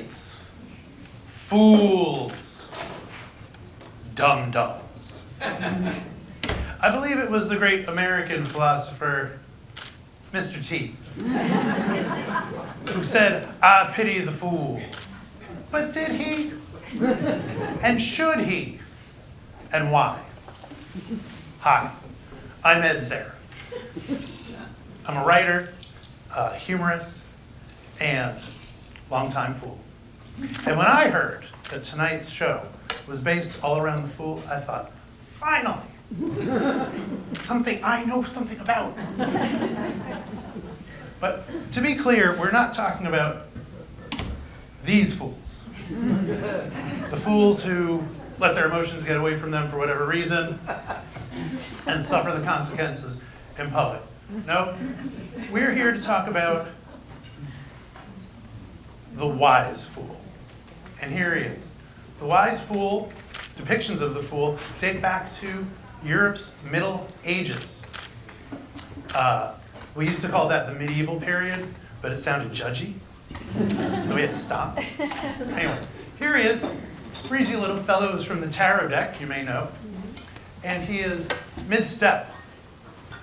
idiots, fools, dum-dums. I believe it was the great American philosopher, Mr. T, who said, "I pity the fool." But did he? And should he? And why? Hi, I'm Ed Zareh. I'm a writer, a humorist, and longtime fool. And when I heard that tonight's show was based all around the fool, I thought, finally, something I know something about. But to be clear, we're not talking about these fools. The fools who let their emotions get away from them for whatever reason and suffer the consequences in public. No, we're here to talk about the wise fool. And here he is. The wise fool, depictions of the fool, date back to Europe's Middle Ages. We used to call that the medieval period, but it sounded judgy, so we had to stop. Anyway, here he is, breezy little fellow who's from the tarot deck, you may know, and he is mid-step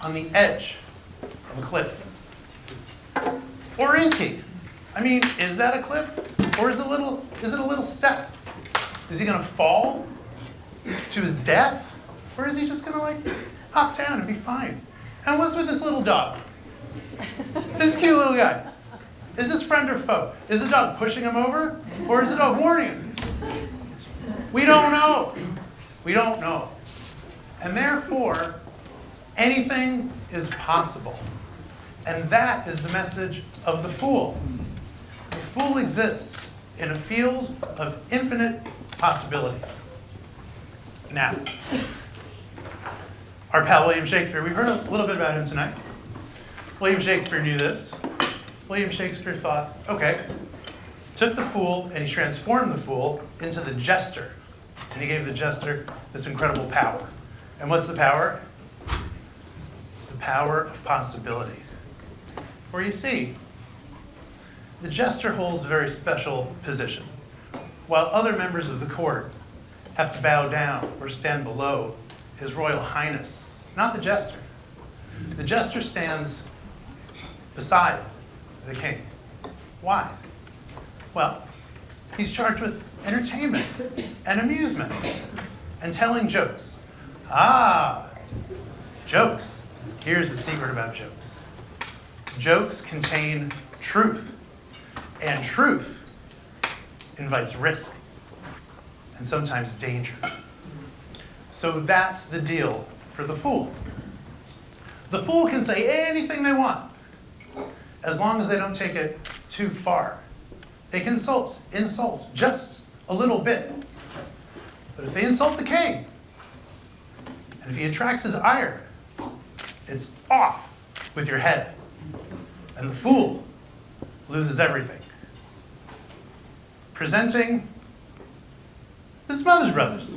on the edge of a cliff. Or is he? I mean, is that a cliff? Or is it a little step? Is he gonna fall to his death? Or is he just gonna hop down and be fine? And what's with this little dog? This cute little guy. Is this friend or foe? Is the dog pushing him over? Or is the dog warning him? We don't know. We don't know. And therefore, anything is possible. And that is the message of the fool. The fool exists in a field of infinite possibilities. Now, our pal William Shakespeare, we've heard a little bit about him tonight. William Shakespeare knew this. William Shakespeare thought, okay, took the fool and he transformed the fool into the jester. And he gave the jester this incredible power. And what's the power? The power of possibility. For you see, the jester holds a very special position. While other members of the court have to bow down or stand below His Royal Highness, not the jester. The jester stands beside the king. Why? Well, he's charged with entertainment and amusement and telling jokes. Ah, jokes. Here's the secret about jokes. Jokes contain truth, and truth invites risk and sometimes danger. So that's the deal for the fool. The fool can say anything they want, as long as they don't take it too far. They can insult just a little bit. But if they insult the king, and if he attracts his ire, it's off with your head. And the fool loses everything. Presenting the Smothers Brothers.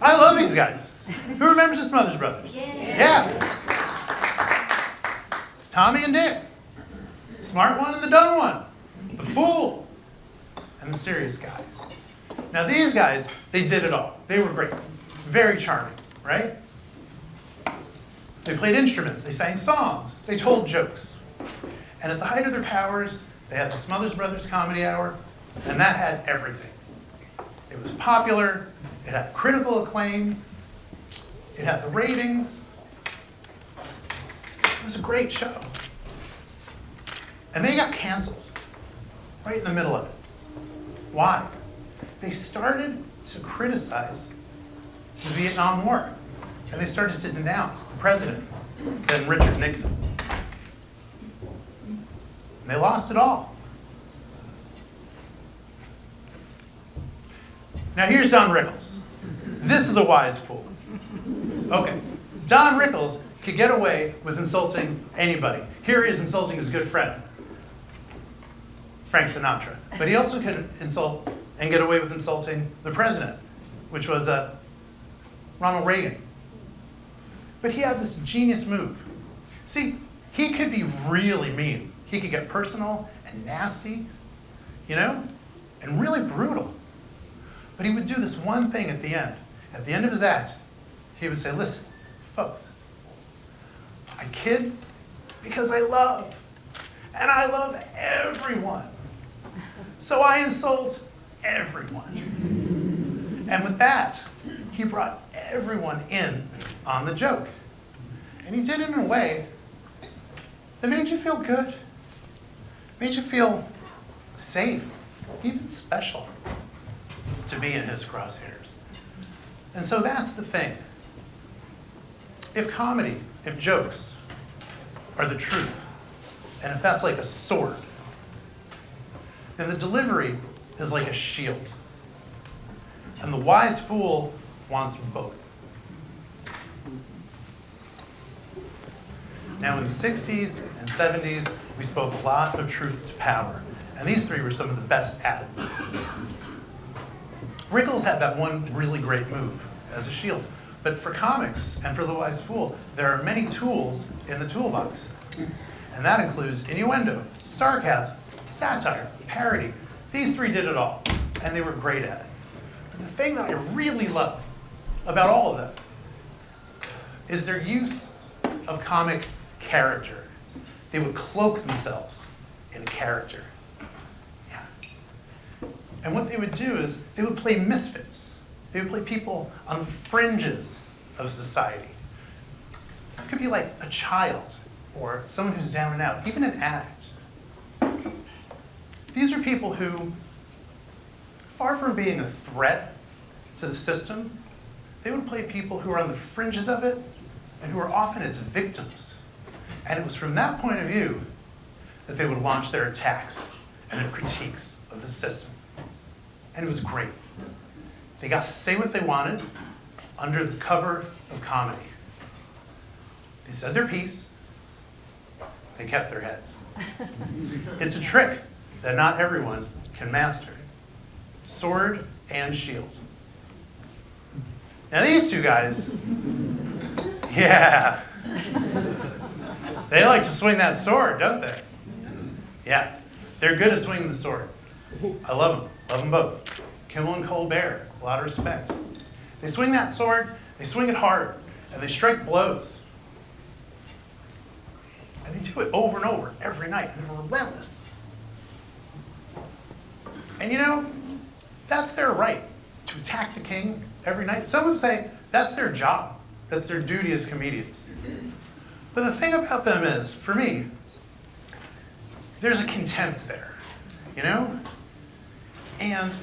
I love these guys. Who remembers the Smothers Brothers? Yeah. Tommy and Dick. Smart one and the dumb one. The fool and the serious guy. Now these guys, they did it all. They were great. Very charming, right? They played instruments. They sang songs. They told jokes. And at the height of their powers, they had the Smothers Brothers Comedy Hour, and that had everything. It was popular. It had critical acclaim. It had the ratings. It was a great show. And they got canceled right in the middle of it. Why? They started to criticize the Vietnam War. And they started to denounce the president, then Richard Nixon. And they lost it all. Now here's Don Rickles. This is a wise fool. Okay, Don Rickles could get away with insulting anybody. Here he is insulting his good friend, Frank Sinatra. But he also could insult and get away with insulting the president, which was Ronald Reagan. But he had this genius move. See, he could be really mean. He could get personal and nasty, and really brutal. But he would do this one thing at the end. At the end of his act, he would say, listen, folks, I kid because I love, and I love everyone. So I insult everyone. And with that, he brought everyone in on the joke. And he did it in a way that made you feel good, made you feel safe, even special to be in his crosshairs. And so that's the thing. If comedy, if jokes are the truth, and if that's like a sword, then the delivery is like a shield. And the wise fool wants both. Now in the 60s and 70s, we spoke a lot of truth to power. And these three were some of the best at it. Rickles had that one really great move as a shield. But for comics and for the wise fool, there are many tools in the toolbox. And that includes innuendo, sarcasm, satire, parody. These three did it all, and they were great at it. But the thing that I really love about all of them is their use of comic character. They would cloak themselves in a character. Yeah. And what they would do is they would play misfits. They would play people on the fringes of society. It could be like a child or someone who's down and out, even an addict. These are people who, far from being a threat to the system, they would play people who are on the fringes of it and who are often its victims. And it was from that point of view that they would launch their attacks and their critiques of the system. And it was great. They got to say what they wanted under the cover of comedy. They said their piece. They kept their heads. It's a trick that not everyone can master. Sword and shield. Now these two guys, yeah. They like to swing that sword, don't they? Yeah, they're good at swinging the sword. I love them both. Kimmel and Colbert, a lot of respect. They swing that sword, they swing it hard, and they strike blows. And they do it over and over every night, and they're relentless. And that's their right to attack the king every night. Some would say that's their job, that's their duty as comedians. But the thing about them is, for me, there's a contempt there, And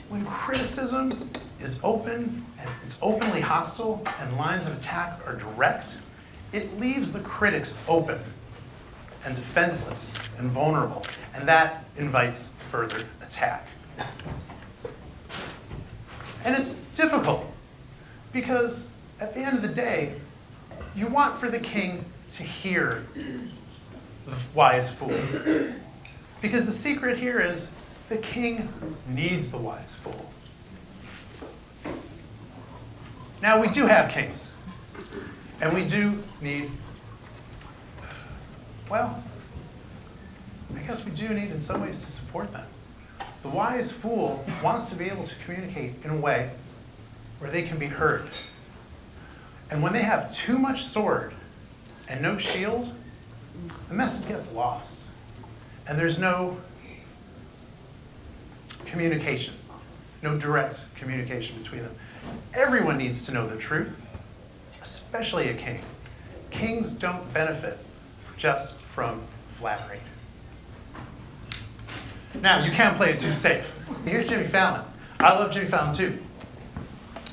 when criticism is open, and it's openly hostile, and lines of attack are direct, it leaves the critics open and defenseless and vulnerable, and that invites further attack. And it's difficult, because at the end of the day, you want for the king to hear the wise fool. Because the secret here is the king needs the wise fool. Now, we do have kings. And we do need, I guess we do need in some ways to support them. The wise fool wants to be able to communicate in a way where they can be heard. And when they have too much sword and no shield, the message gets lost. And there's no communication, no direct communication between them. Everyone needs to know the truth, especially a king. Kings don't benefit just from flattery. Now, you can't play it too safe. Here's Jimmy Fallon. I love Jimmy Fallon too.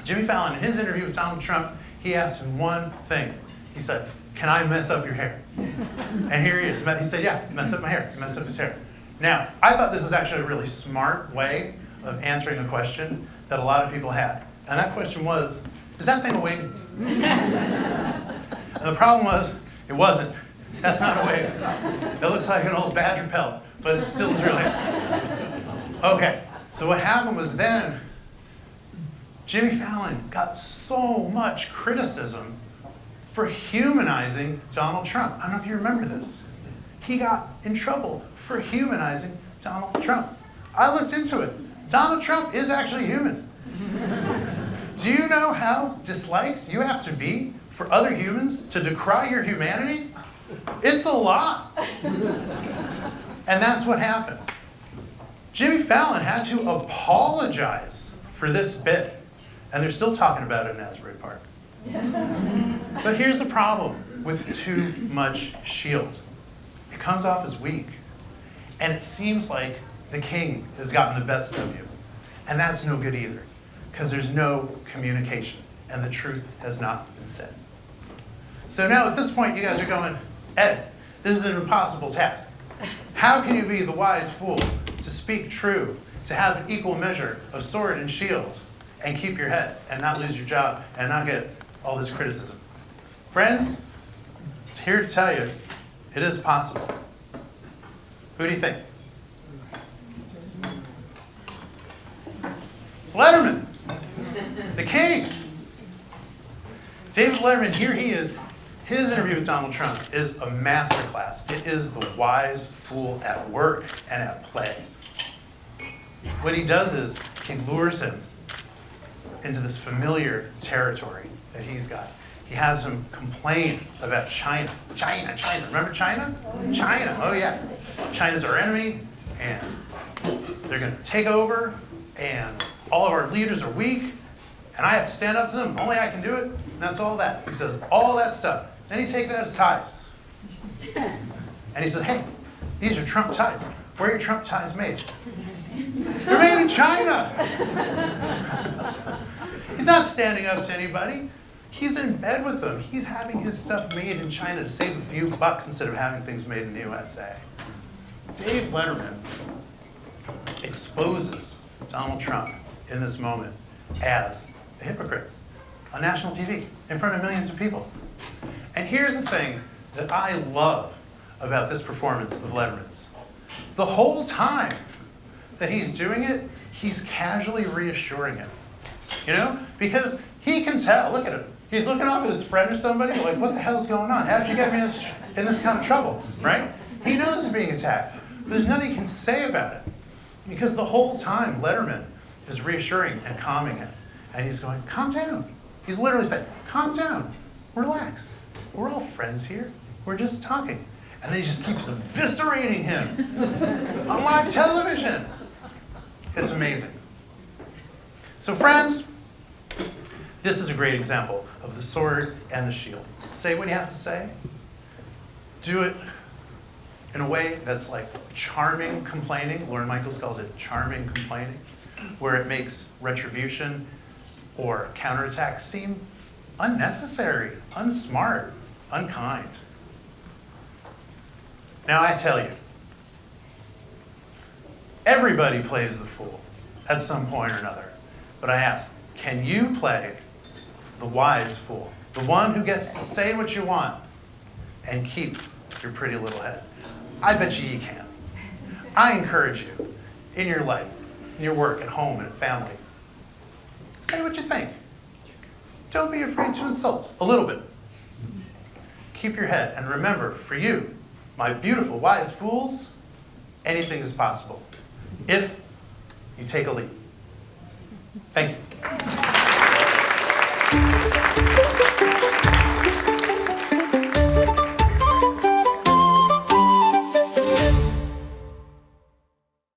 Jimmy Fallon, in his interview with Donald Trump, he asked him one thing. He said, "Can I mess up your hair?" And here he is. He said, "Yeah, mess up my hair." He messed up his hair. Now, I thought this was actually a really smart way of answering a question that a lot of people had. And that question was, is that thing a wig? And the problem was, it wasn't. That's not a wig. It looks like an old badger pelt, but it still is real hair. Okay, so what happened was then, Jimmy Fallon got so much criticism for humanizing Donald Trump. I don't know if you remember this. He got in trouble for humanizing Donald Trump. I looked into it. Donald Trump is actually human. Do you know how disliked you have to be for other humans to decry your humanity? It's a lot. And that's what happened. Jimmy Fallon had to apologize for this bit. And they're still talking about it in Asbury Park. But here's the problem with too much shield. It comes off as weak. And it seems like the king has gotten the best of you. And that's no good either, because there's no communication, and the truth has not been said. So now at this point, you guys are going, Ed, this is an impossible task. How can you be the wise fool to speak true, to have an equal measure of sword and shield, and keep your head, and not lose your job, and not get all this criticism? Friends, I'm here to tell you, it is possible. Who do you think? It's Letterman, the king. David Letterman, here he is. His interview with Donald Trump is a masterclass. It is the wise fool at work and at play. What he does is he lures him into this familiar territory that he's got. He has him complain about China. China. Remember China? China, oh yeah. China's our enemy, and they're going to take over, and all of our leaders are weak, and I have to stand up to them. Only I can do it, and that's all that. He says all that stuff. Then he takes out his ties. And he says, hey, these are Trump ties. Where are your Trump ties made? They're made in China. He's not standing up to anybody. He's in bed with them. He's having his stuff made in China to save a few bucks instead of having things made in the USA. Dave Letterman exposes Donald Trump in this moment as a hypocrite on national TV in front of millions of people. And here's the thing that I love about this performance of Letterman's. The whole time that he's doing it, he's casually reassuring him. You know? Because he can tell, look at him. He's looking off at his friend or somebody, like, what the hell's going on? How did you get me in this kind of trouble, right? He knows he's being attacked. There's nothing he can say about it. Because the whole time, Letterman is reassuring and calming him. And he's going, calm down. He's literally saying, calm down, relax. We're all friends here. We're just talking. And then he just keeps eviscerating him on live television. It's amazing. So friends, this is a great example of the sword and the shield. Say what you have to say. Do it in a way that's like charming complaining. Lauren Michaels calls it charming complaining, where it makes retribution or counterattack seem unnecessary, unsmart, unkind. Now I tell you, everybody plays the fool at some point or another. But I ask, can you play the wise fool? The one who gets to say what you want and keep your pretty little head? I bet you can. I encourage you in your life, in your work, at home, and at family. Say what you think. Don't be afraid to insult, a little bit. Keep your head, and remember, for you, my beautiful wise fools, anything is possible if you take a leap. Thank you.